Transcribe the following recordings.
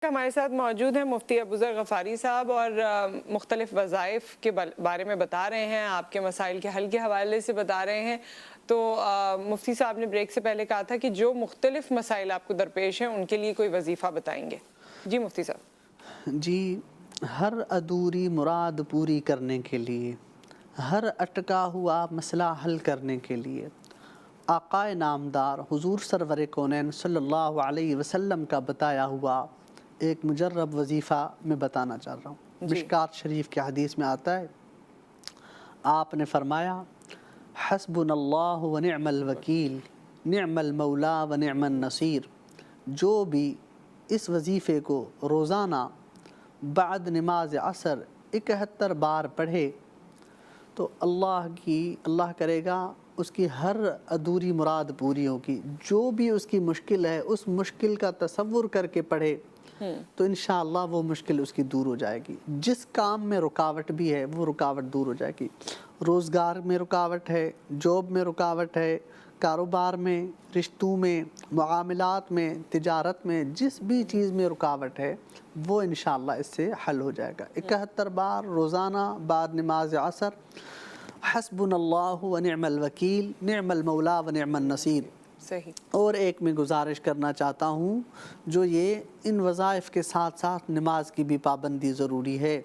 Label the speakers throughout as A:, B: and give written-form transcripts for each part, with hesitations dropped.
A: ہمارے ساتھ موجود ہیں مفتی ابوذر غفاری صاحب اور مختلف وظائف کے بارے میں بتا رہے ہیں، آپ کے مسائل کے حل کے حوالے سے بتا رہے ہیں۔ تو مفتی صاحب نے بریک سے پہلے کہا تھا کہ جو مختلف مسائل آپ کو درپیش ہیں ان کے لیے کوئی وظیفہ بتائیں گے۔ جی مفتی صاحب۔
B: جی، ہر ادھوری مراد پوری کرنے کے لیے، ہر اٹکا ہوا مسئلہ حل کرنے کے لیے آقا نامدار حضور سرور کونین صلی اللہ علیہ وسلم کا بتایا ہوا ایک مجرب وظیفہ میں بتانا چاہ رہا ہوں۔
A: جی۔
B: مشکات شریف کے حدیث میں آتا ہے، آپ نے فرمایا حسبنا اللہ و نعم الوکیل نعم المولا و نعم النصیر۔ جو بھی اس وظیفے کو روزانہ بعد نماز عصر 71 بار پڑھے تو اللہ کرے گا اس کی ہر ادھوری مراد پوری ہوگی۔ جو بھی اس کی مشکل ہے اس مشکل کا تصور کر کے پڑھے تو انشاءاللہ وہ مشکل اس کی دور ہو جائے گی۔ جس کام میں رکاوٹ بھی ہے وہ رکاوٹ دور ہو جائے گی۔ روزگار میں رکاوٹ ہے، جاب میں رکاوٹ ہے، کاروبار میں، رشتوں میں، معاملات میں، تجارت میں، جس بھی چیز میں رکاوٹ ہے وہ انشاءاللہ اس سے حل ہو جائے گا۔ 71 بار روزانہ بعد نماز عصر، حسبنا اللہ و نعم الوکیل نعم المولا و نعم النصیر۔
A: صحیح۔
B: اور ایک میں گزارش کرنا چاہتا ہوں، جو یہ ان وظائف کے ساتھ ساتھ نماز کی بھی پابندی ضروری ہے۔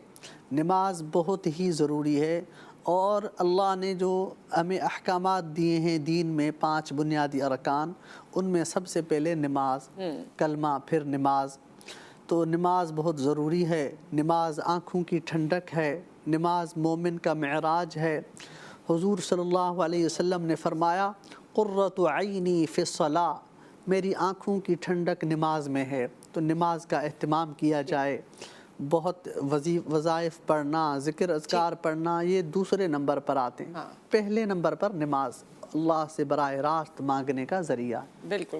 B: نماز بہت ہی ضروری ہے، اور اللہ نے جو ہمیں احکامات دیے ہیں دین میں 5 بنیادی ارکان، ان میں سب سے پہلے نماز، کلمہ، پھر نماز۔ تو نماز بہت ضروری ہے۔ نماز آنکھوں کی ٹھنڈک ہے، نماز مومن کا معراج ہے۔ حضور صلی اللہ علیہ وسلم نے فرمایا قرۃ عینی فی الصلاۃ، میری آنکھوں کی ٹھنڈک نماز میں ہے۔ تو نماز کا اہتمام کیا جائے۔ بہت وظائف پڑھنا، ذکر اذکار پڑھنا یہ دوسرے نمبر پر آتے ہیں، پہلے نمبر پر نماز اللہ سے براہ راست مانگنے کا ذریعہ۔
A: بالکل۔